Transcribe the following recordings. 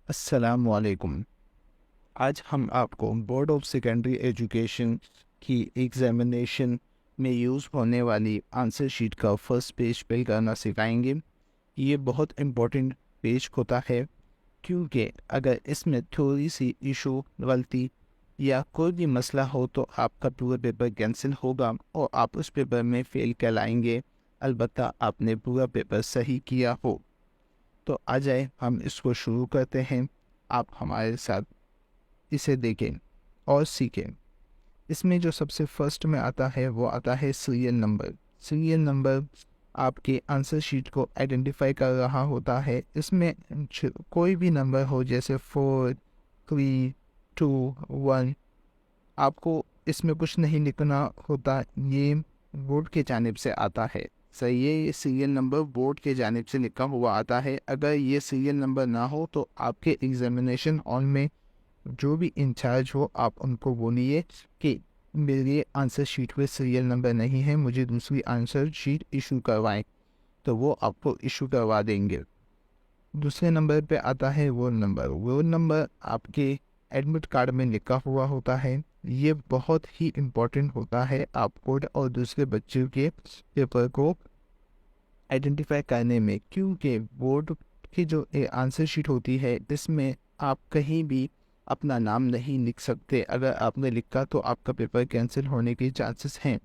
अस्सलामुअलैकुम। आज हम आपको बोर्ड ऑफ सेकेंडरी एजुकेशन की एग्ज़ामिनेशन में यूज़ होने वाली आंसर शीट का फर्स्ट पेज फिल करना सिखाएंगे। ये बहुत इम्पोर्टेंट पेज होता है क्योंकि अगर इसमें थोड़ी सी इशू गलती या कोई भी मसला हो तो आपका पूरा पेपर कैंसिल होगा और आप उस पेपर में फ़ेल कहलाएंगे, अलबत्ता आपने पूरा पेपर सही किया हो। तो आ जाए हम इसको शुरू करते हैं। आप हमारे साथ इसे देखें और सीखें। इसमें जो सबसे फर्स्ट में आता है वो आता है सीरियल नंबर। सीरियल नंबर आपके आंसर शीट को आइडेंटिफाई कर रहा होता है। इसमें कोई भी नंबर हो जैसे 4, 3, 2, 1, आपको इसमें कुछ नहीं लिखना होता। ये बोर्ड के जानिब से आता है। सही है, ये सीरियल नंबर बोर्ड के जानिब से लिखा हुआ आता है। अगर ये सीरियल नंबर ना हो तो आपके एग्जामिनेशन हॉल में जो भी इंचार्ज हो आप उनको बोलिए कि मेरे आंसर शीट पे सीरियल नंबर नहीं है, मुझे दूसरी आंसर शीट इशू करवाएं, तो वो आपको इशू करवा देंगे। दूसरे नंबर पे आता है वो नंबर आपके एडमिट कार्ड में लिखा हुआ होता है। ये बहुत ही इम्पोर्टेंट होता है आपको और दूसरे बच्चों के पेपर को आइडेंटिफाई करने में, क्योंकि बोर्ड की जो आंसर शीट होती है इसमें आप कहीं भी अपना नाम नहीं लिख सकते। अगर आपने लिखा तो आपका पेपर कैंसिल होने के चांसेस हैं।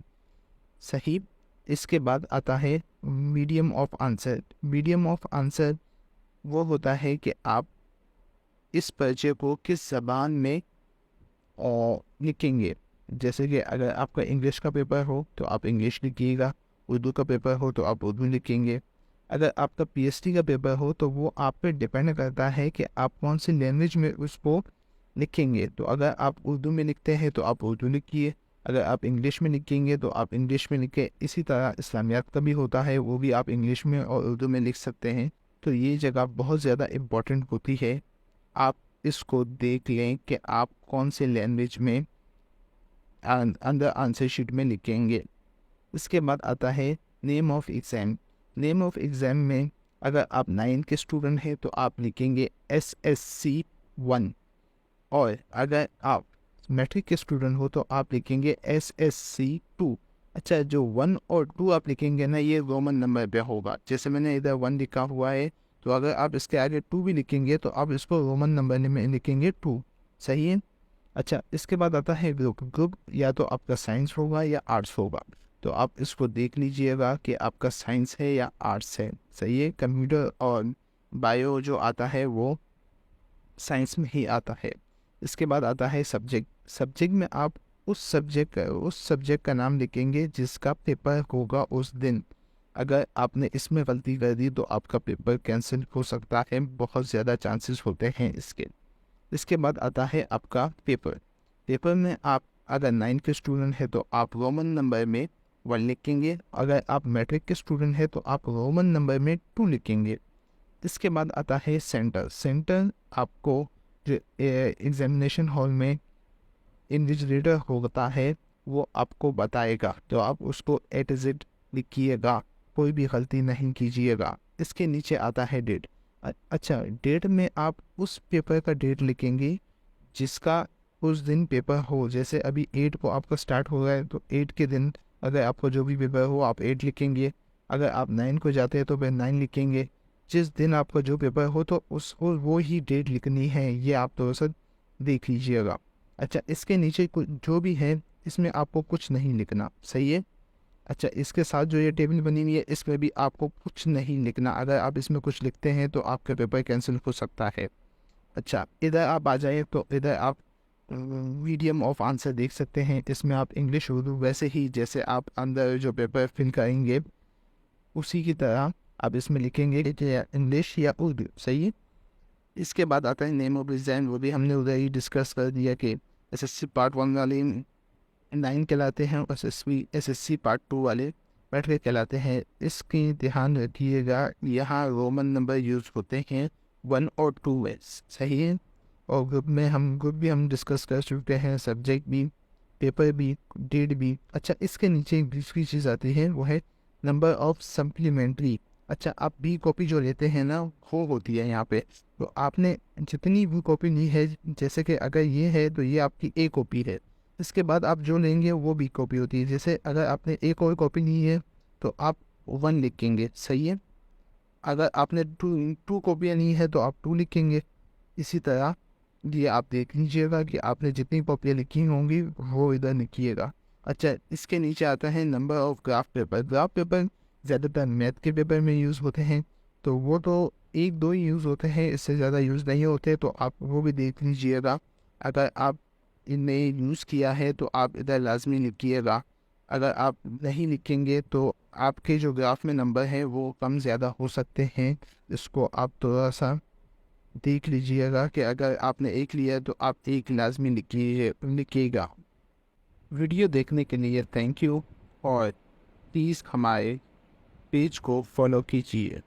सही। इसके बाद आता है medium of answer. Medium of answer वो होता है कि आप इस पर्चे को किस ज़बान में लिखेंगे। जैसे कि अगर आपका इंग्लिश का पेपर हो तो आप इंग्लिश लिखिएगा, उर्दू का पेपर हो तो आप उर्दू लिखेंगे। अगर आपका पीएचडी का पेपर हो तो वो आप पे डिपेंड करता है कि आप कौन सी लैंग्वेज में उसको लिखेंगे। तो अगर आप उर्दू में लिखते हैं तो आप उर्दू लिखिए, अगर आप इंग्लिश में लिखेंगे तो आप इंग्लिश में लिखें। इसी तरह इस्लामियात का भी होता है, वो भी आप इंग्लिश में और उर्दू में लिख सकते हैं। तो ये जगह बहुत ज़्यादा इम्पोर्टेंट होती है। आप इसको देख लें कि आप कौन से लैंग्वेज में अंदर आंसर शीट में लिखेंगे। इसके बाद आता है name of exam. Name of exam में अगर आप 9 के स्टूडेंट हैं तो आप लिखेंगे SSC 1, और अगर आप मैट्रिक के स्टूडेंट हो तो आप लिखेंगे SSC 2। अच्छा, जो 1 और 2 आप लिखेंगे ना, ये रोमन नंबर पे होगा। जैसे मैंने इधर 1 लिखा हुआ है, तो अगर आप इसके आगे 2 भी लिखेंगे तो आप इसको रोमन नंबर में लिखेंगे 2। सही है। अच्छा, इसके बाद आता है ग्रुप। ग्रुप या तो आपका साइंस होगा या आर्ट्स होगा, तो आप इसको देख लीजिएगा कि आपका साइंस है या आर्ट्स है। सही है। कंप्यूटर और बायो जो आता है वो साइंस में ही आता है। इसके बाद आता है सब्जेक्ट। सब्जेक्ट में आप उस सब्जेक्ट का नाम लिखेंगे जिसका पेपर होगा उस दिन। अगर आपने इसमें गलती कर दी तो आपका पेपर कैंसिल हो सकता है, बहुत ज़्यादा चांसेस होते हैं इसके। इसके बाद आता है आपका पेपर। पेपर में आप अगर 9 के स्टूडेंट है तो आप रोमन नंबर में 1 लिखेंगे, अगर आप मैट्रिक के स्टूडेंट है तो आप रोमन नंबर में 2 लिखेंगे। इसके बाद आता है सेंटर। सेंटर आपको जो एग्जामिनेशन हॉल में इन्विजिलेटर होता है वो आपको बताएगा, तो आप उसको A to Z लिखिएगा, कोई भी गलती नहीं कीजिएगा। इसके नीचे आता है डेट। अच्छा, डेट में आप उस पेपर का डेट लिखेंगे जिसका उस दिन पेपर हो। जैसे अभी 8 को आपका स्टार्ट हो रहा है तो 8 के दिन अगर आपको जो भी पेपर हो आप 8 लिखेंगे। अगर आप 9 को जाते हैं तो फिर 9 लिखेंगे। जिस दिन आपका जो पेपर हो तो उसको वो ही डेट लिखनी है, ये आप थोड़ा सा देख लीजिएगा। अच्छा, इसके नीचे कुछ जो भी है इसमें आपको कुछ नहीं लिखना। सही है। अच्छा, इसके साथ जो ये टेबल बनी हुई है इसमें भी आपको कुछ नहीं लिखना। अगर आप इसमें कुछ लिखते हैं तो आपका पेपर कैंसिल हो सकता है। अच्छा, इधर आप आ जाए तो इधर आप मीडियम ऑफ आंसर देख सकते हैं। इसमें आप इंग्लिश उर्दू वैसे ही जैसे आप अंदर जो पेपर फिल करेंगे उसी की तरह आप इसमें लिखेंगे कि या इंग्लिश या उर्दू। सही है। इसके बाद आता है नेम ऑफ एग्जाम। वो भी हमने उधर ही डिस्कस कर दिया कि SSC पार्ट 1 वाले 9 कहलाते हैं, और SSC पार्ट 2 वाले मैट्रिक कहलाते हैं। इसकी ध्यान रखिएगा, यहाँ रोमन नंबर यूज़ होते हैं 1 और 2 में। सही है। और ग्रुप भी हम डिस्कस कर चुके हैं, सब्जेक्ट भी, पेपर भी, डेट भी। अच्छा, इसके नीचे एक दूसरी चीज़ आती है, वो है नंबर ऑफ सप्लीमेंट्री। अच्छा, आप बी कॉपी जो लेते हैं ना, वो होती है यहाँ पे। तो आपने जितनी भी कॉपी ली है, जैसे कि अगर ये है तो ये आपकी ए कॉपी है। इसके बाद आप जो लेंगे वो बी कॉपी होती है। जैसे अगर आपने एक और कॉपी ली है तो आप 1 लिखेंगे, सही है। अगर आपने टू कॉपियाँ ली है तो आप 2 लिखेंगे। इसी तरह ये आप देख लीजिएगा कि आपने जितनी कॉपियाँ लिखी होंगी वो इधर लिखिएगा। अच्छा, इसके नीचे आता है number of graph paper. Graph paper ज़्यादातर मैथ के पेपर में यूज़ होते हैं, तो वो तो एक दो ही यूज़ होते हैं, इससे ज़्यादा यूज़ नहीं होते, तो आप वो भी देख लीजिएगा। अगर आप इनमें यूज़ किया है तो आप इधर लाजमी लिखिएगा। अगर आप नहीं लिखेंगे तो आपके जो ग्राफ में नंबर हैं वो कम ज़्यादा हो सकते हैं। इसको आप थोड़ा सा देख लीजिएगा कि अगर आपने एक लिया तो आप एक लाजमी लिखिएगा। वीडियो देखने के लिए थैंक यू, और प्लीज़ हमारे पेज को फॉलो कीजिए।